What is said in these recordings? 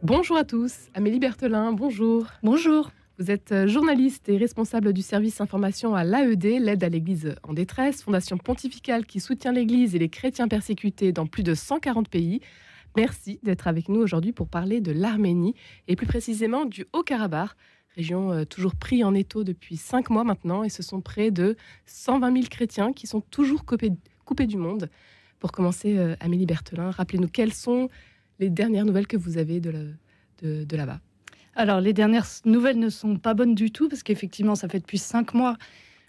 Bonjour à tous, Amélie Berthelin, bonjour. Bonjour. Vous êtes journaliste et responsable du service information à l'AED, l'aide à l'Église en détresse, fondation pontificale qui soutient l'Église et les chrétiens persécutés dans plus de 140 pays. Merci d'être avec nous aujourd'hui pour parler de l'Arménie et plus précisément du Haut-Karabakh, région toujours prise en étau depuis 5 mois maintenant, et ce sont près de 120 000 chrétiens qui sont toujours coupés du monde. Pour commencer, Amélie Berthelin, rappelez-nous quelles sont les dernières nouvelles que vous avez de là-bas. Alors, les dernières nouvelles ne sont pas bonnes du tout, parce qu'effectivement, ça fait depuis 5 mois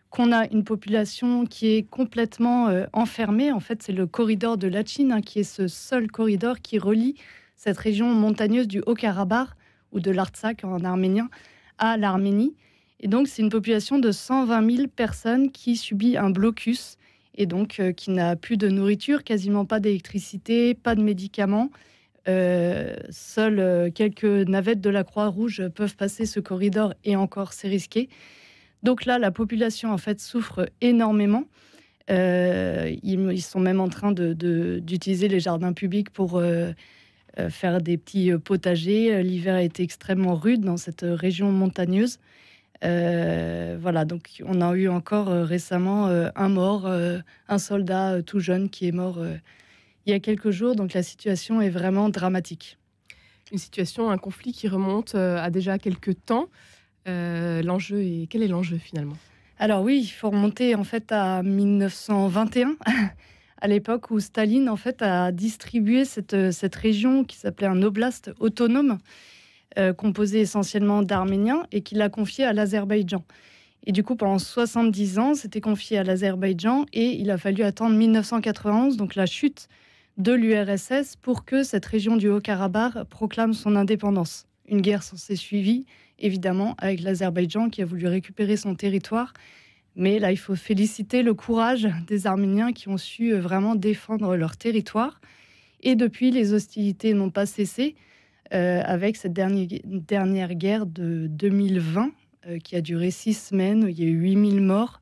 qu'on a une population qui est complètement enfermée. En fait, c'est le corridor de Latchine, qui est ce seul corridor qui relie cette région montagneuse du Haut-Karabakh, ou de l'Artsakh en arménien, à l'Arménie. Et donc, c'est une population de 120 000 personnes qui subit un blocus, et donc qui n'a plus de nourriture, quasiment pas d'électricité, pas de médicaments. Seules quelques navettes de la Croix-Rouge peuvent passer ce corridor, et encore c'est risqué. Donc là, la population en fait souffre énormément. Ils sont même en train d'utiliser les jardins publics pour faire des petits potagers. L'hiver a été extrêmement rude dans cette région montagneuse. Voilà, donc on a eu encore récemment un mort, un soldat tout jeune qui est mort il y a quelques jours, donc la situation est vraiment dramatique. Une situation, un conflit qui remonte à déjà quelques temps. Quel est l'enjeu finalement ? Alors oui, il faut remonter en fait à 1921, à l'époque où Staline en fait a distribué cette région qui s'appelait un oblast autonome, composé essentiellement d'Arméniens, et qu'il a confié à l'Azerbaïdjan. Et du coup, pendant 70 ans, c'était confié à l'Azerbaïdjan, et il a fallu attendre 1991, donc la chute de l'URSS, pour que cette région du Haut-Karabakh proclame son indépendance. Une guerre s'est suivie, évidemment, avec l'Azerbaïdjan qui a voulu récupérer son territoire. Mais là, il faut féliciter le courage des Arméniens qui ont su vraiment défendre leur territoire. Et depuis, les hostilités n'ont pas cessé, avec cette dernière guerre de 2020, qui a duré 6 semaines. Il y a eu 8000 morts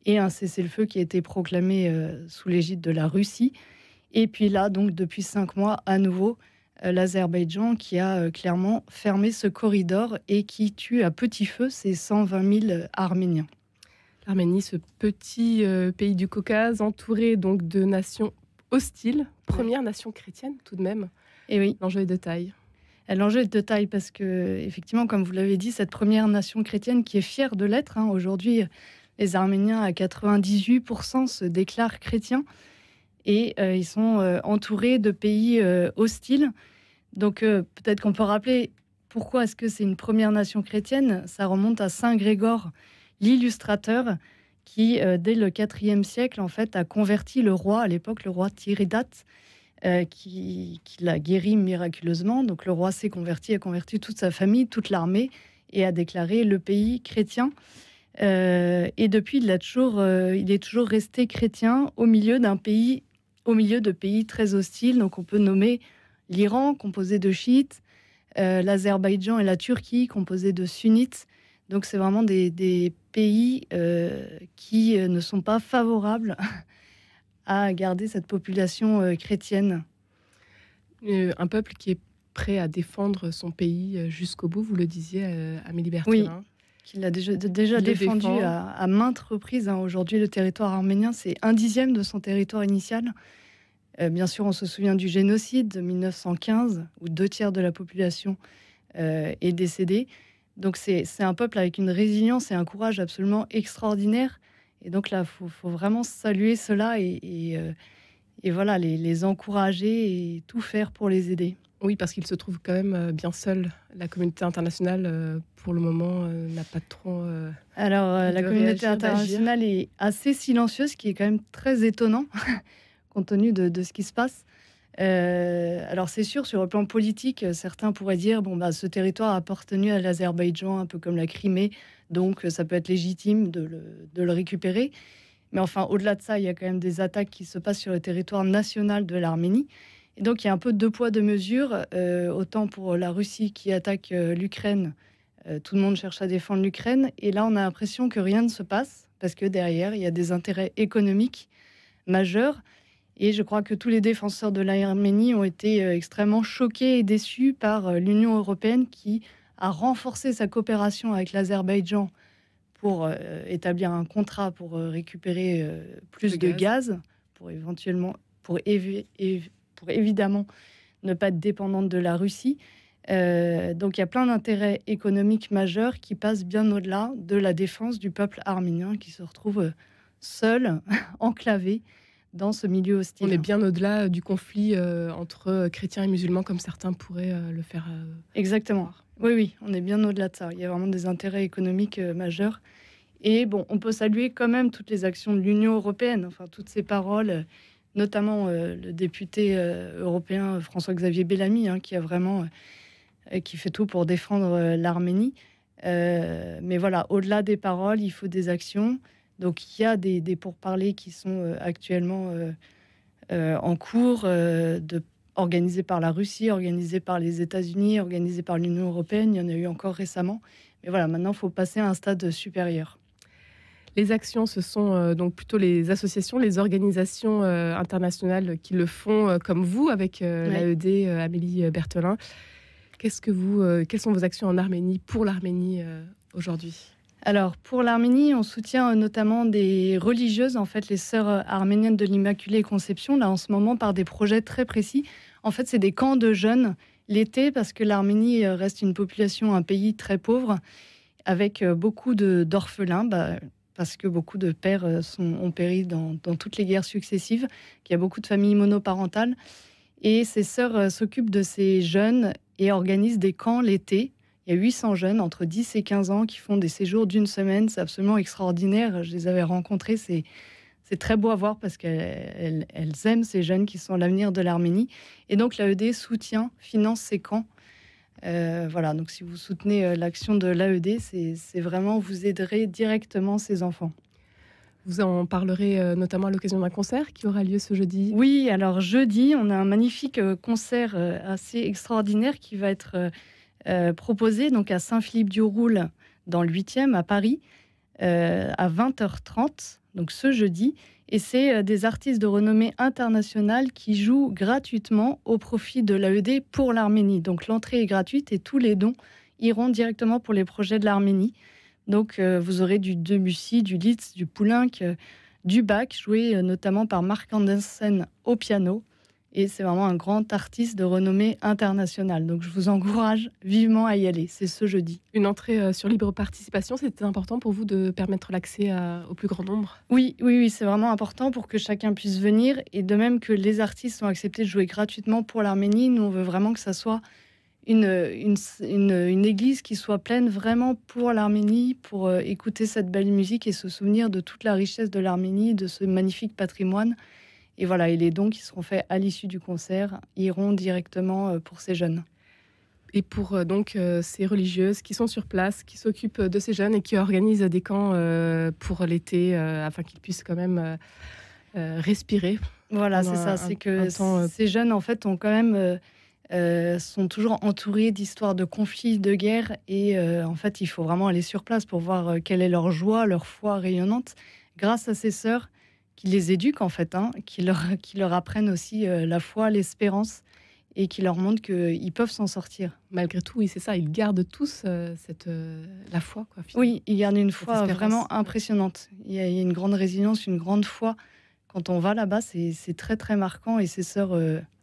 et un cessez-le-feu qui a été proclamé sous l'égide de la Russie. Et puis là, donc depuis 5 mois, à nouveau, l'Azerbaïdjan qui a clairement fermé ce corridor et qui tue à petit feu ces 120 000 Arméniens. L'Arménie, ce petit pays du Caucase, entouré donc de nations hostiles, première nation chrétienne tout de même. Et oui. L'enjeu est de taille. L'enjeu est de taille parce que, effectivement, comme vous l'avez dit, cette première nation chrétienne qui est fière de l'être, aujourd'hui, les Arméniens à 98% se déclarent chrétiens. Et ils sont entourés de pays hostiles. Donc peut-être qu'on peut rappeler pourquoi est-ce que c'est une première nation chrétienne. Ça remonte à Saint Grégor, l'illustrateur, qui dès le IVe siècle en fait a converti le roi, à l'époque le roi Tiridate, qui l'a guéri miraculeusement. Donc le roi s'est converti, a converti toute sa famille, toute l'armée, et a déclaré le pays chrétien. Et depuis, il est toujours resté chrétien au milieu de pays très hostiles. Donc on peut nommer l'Iran, composé de chiites, l'Azerbaïdjan et la Turquie, composés de sunnites. Donc c'est vraiment des pays qui ne sont pas favorables à garder cette population chrétienne. Un peuple qui est prêt à défendre son pays jusqu'au bout, vous le disiez, Amélie Berthelin. Oui, qu'il a déjà défendu à maintes reprises. Aujourd'hui, le territoire arménien, c'est 1/10 de son territoire initial. Bien sûr, on se souvient du génocide de 1915, où 2/3 de la population est décédée. Donc c'est un peuple avec une résilience et un courage absolument extraordinaire. Et donc là, faut vraiment saluer cela et voilà, les encourager et tout faire pour les aider. Oui, parce qu'ils se trouvent quand même bien seuls. La communauté internationale, pour le moment, n'a pas trop... Alors, la communauté internationale est assez silencieuse, ce qui est quand même très étonnant, compte tenu de ce qui se passe. Alors, c'est sûr, sur le plan politique, certains pourraient dire ce territoire a appartenu à l'Azerbaïdjan, un peu comme la Crimée, donc ça peut être légitime de le récupérer. Mais enfin, au-delà de ça, il y a quand même des attaques qui se passent sur le territoire national de l'Arménie. Et donc, il y a un peu deux poids, deux mesures. Autant pour la Russie qui attaque l'Ukraine, tout le monde cherche à défendre l'Ukraine. Et là, on a l'impression que rien ne se passe, parce que derrière, il y a des intérêts économiques majeurs. Et je crois que tous les défenseurs de l'Arménie ont été extrêmement choqués et déçus par l'Union européenne qui a renforcé sa coopération avec l'Azerbaïdjan pour établir un contrat pour récupérer plus de gaz, pour éventuellement, pour évidemment ne pas être dépendante de la Russie. Donc il y a plein d'intérêts économiques majeurs qui passent bien au-delà de la défense du peuple arménien qui se retrouve seul, enclavé dans ce milieu hostile. On est bien au-delà du conflit entre chrétiens et musulmans, comme certains pourraient le faire. Exactement. Voir. Oui, on est bien au-delà de ça. Il y a vraiment des intérêts économiques majeurs. Et bon, on peut saluer quand même toutes les actions de l'Union européenne, enfin toutes ces paroles, notamment le député européen François-Xavier Bellamy, qui a vraiment qui fait tout pour défendre l'Arménie. Mais voilà, au-delà des paroles, il faut des actions. Donc il y a des pourparlers qui sont actuellement en cours, organisés par la Russie, organisés par les États-Unis, organisés par l'Union européenne. Il y en a eu encore récemment. Mais voilà, maintenant, il faut passer à un stade supérieur. Les actions, ce sont donc plutôt les associations, les organisations internationales qui le font, comme vous, avec l'AED, Amélie Berthelin. Quelles sont vos actions en Arménie, pour l'Arménie aujourd'hui ? Alors, pour l'Arménie, on soutient notamment des religieuses, en fait, les sœurs arméniennes de l'Immaculée Conception, là, en ce moment, par des projets très précis. En fait, c'est des camps de jeunes l'été, parce que l'Arménie reste une population, un pays très pauvre, avec beaucoup d'orphelins, parce que beaucoup de pères ont péri dans toutes les guerres successives, qu'il y a beaucoup de familles monoparentales. Et ces sœurs s'occupent de ces jeunes et organisent des camps l'été. Il y a 800 jeunes entre 10 et 15 ans qui font des séjours d'une semaine. C'est absolument extraordinaire. Je les avais rencontrés. C'est très beau à voir parce qu'elles aiment ces jeunes qui sont l'avenir de l'Arménie. Et donc l'AED finance ces camps. Voilà, donc si vous soutenez l'action de l'AED, c'est vraiment, vous aiderez directement ces enfants. Vous en parlerez notamment à l'occasion d'un concert qui aura lieu ce jeudi. Oui, alors jeudi, on a un magnifique concert assez extraordinaire qui va être proposé donc à Saint-Philippe-du-Roule, dans le 8e, à Paris, à 20h30, donc ce jeudi. Et c'est des artistes de renommée internationale qui jouent gratuitement au profit de l'AED pour l'Arménie. Donc l'entrée est gratuite et tous les dons iront directement pour les projets de l'Arménie. Donc vous aurez du Debussy, du Liszt, du Poulenc, du Bach, joué notamment par Mark Andersen au piano. Et c'est vraiment un grand artiste de renommée internationale. Donc je vous encourage vivement à y aller. C'est ce jeudi. Une entrée sur libre participation, c'était important pour vous de permettre l'accès au plus grand nombre ? Oui, c'est vraiment important pour que chacun puisse venir. Et de même que les artistes ont accepté de jouer gratuitement pour l'Arménie, nous on veut vraiment que ça soit une église qui soit pleine vraiment pour l'Arménie, pour écouter cette belle musique et se souvenir de toute la richesse de l'Arménie, de ce magnifique patrimoine. Et voilà, et les dons qui seront faits à l'issue du concert iront directement pour ces jeunes. Et pour ces religieuses qui sont sur place, qui s'occupent de ces jeunes et qui organisent des camps pour l'été, afin qu'ils puissent quand même respirer. Voilà, c'est ça. C'est que ces jeunes, en fait, ont quand même... sont toujours entourés d'histoires de conflits, de guerres. Et en fait, il faut vraiment aller sur place pour voir quelle est leur joie, leur foi rayonnante. Grâce à ces sœurs qui les éduquent, en fait, qui leur apprennent aussi la foi, l'espérance, et qui leur montrent qu'ils peuvent s'en sortir. Malgré tout, oui, c'est ça. Ils gardent tous la foi, quoi, oui, ils gardent une foi vraiment impressionnante. Il y a une grande résilience, une grande foi. Quand on va là-bas, c'est très, très marquant. Et ces sœurs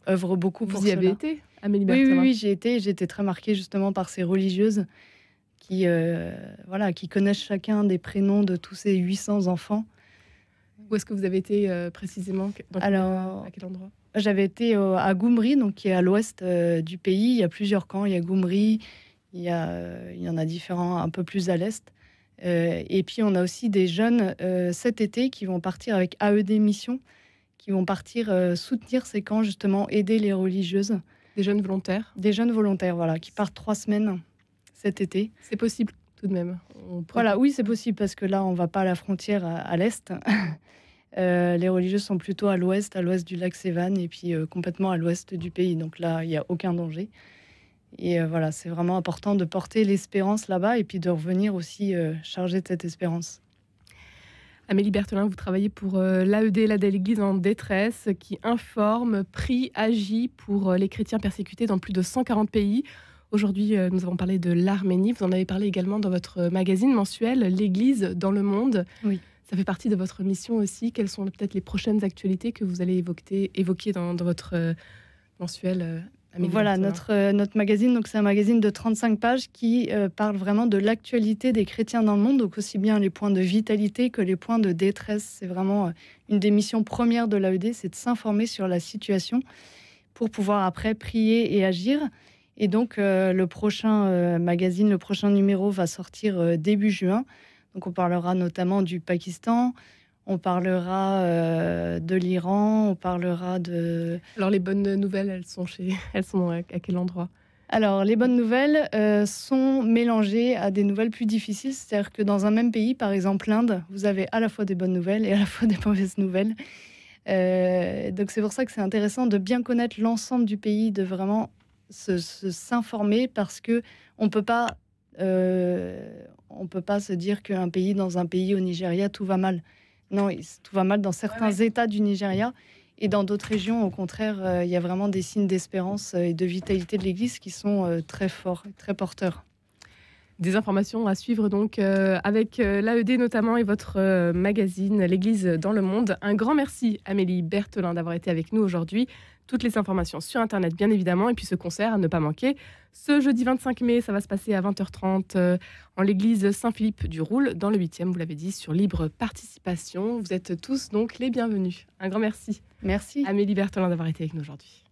œuvrent beaucoup pour cela. Vous y avez été, Amélie Berthelin ? Oui, j'y étais. J'ai été très marquée justement par ces religieuses qui connaissent chacun des prénoms de tous ces 800 enfants. Où est-ce que vous avez été précisément ? À quel endroit ? J'avais été à Goumri, donc qui est à l'ouest du pays. Il y a plusieurs camps. Il y a Goumri, il y en a différents un peu plus à l'est. Et puis on a aussi des jeunes cet été qui vont partir avec AED Mission, qui vont partir soutenir ces camps, justement, aider les religieuses. Des jeunes volontaires ? Des jeunes volontaires, voilà, qui partent 3 semaines cet été. C'est possible tout de même. Oui, c'est possible, parce que là, on ne va pas à la frontière à l'est. Les religieuses sont plutôt à l'ouest du lac Sévan, et puis complètement à l'ouest du pays. Donc là, il n'y a aucun danger. Et voilà, c'est vraiment important de porter l'espérance là-bas, et puis de revenir aussi chargé de cette espérance. Amélie Berthelin, vous travaillez pour l'AED, l'aide à l'Église en détresse, qui informe, prie, agit pour les chrétiens persécutés dans plus de 140 pays. Aujourd'hui, nous avons parlé de l'Arménie. Vous en avez parlé également dans votre magazine mensuel, l'Église dans le monde. Oui. Ça fait partie de votre mission aussi. Quelles sont peut-être les prochaines actualités que vous allez évoquer dans votre mensuel Amélie Voilà, Berthelin. notre magazine, donc c'est un magazine de 35 pages qui parle vraiment de l'actualité des chrétiens dans le monde, donc aussi bien les points de vitalité que les points de détresse. C'est vraiment une des missions premières de l'AED, c'est de s'informer sur la situation pour pouvoir après prier et agir. Et donc le prochain magazine, le prochain numéro va sortir début juin. Donc on parlera notamment du Pakistan, on parlera de l'Iran, on parlera de... Alors les bonnes nouvelles, elles sont à quel endroit? Alors, les bonnes nouvelles sont mélangées à des nouvelles plus difficiles. C'est-à-dire que dans un même pays, par exemple l'Inde, vous avez à la fois des bonnes nouvelles et à la fois des mauvaises nouvelles. Donc c'est pour ça que c'est intéressant de bien connaître l'ensemble du pays, de vraiment s'informer, parce que on peut pas se dire qu'un pays, dans un pays, au Nigeria, tout va mal. Non, tout va mal dans certains États du Nigeria. Et dans d'autres régions, au contraire, il y a vraiment des signes d'espérance et de vitalité de l'Église qui sont très forts, très porteurs. Des informations à suivre donc avec l'AED notamment et votre magazine L'Église dans le monde. Un grand merci Amélie Berthelin d'avoir été avec nous aujourd'hui. Toutes les informations sur Internet bien évidemment, et puis ce concert à ne pas manquer. Ce jeudi 25 mai, ça va se passer à 20h30 en l'église Saint-Philippe du Roule, dans le 8e, vous l'avez dit, sur libre participation. Vous êtes tous donc les bienvenus. Un grand merci. Merci. Amélie Berthelin d'avoir été avec nous aujourd'hui.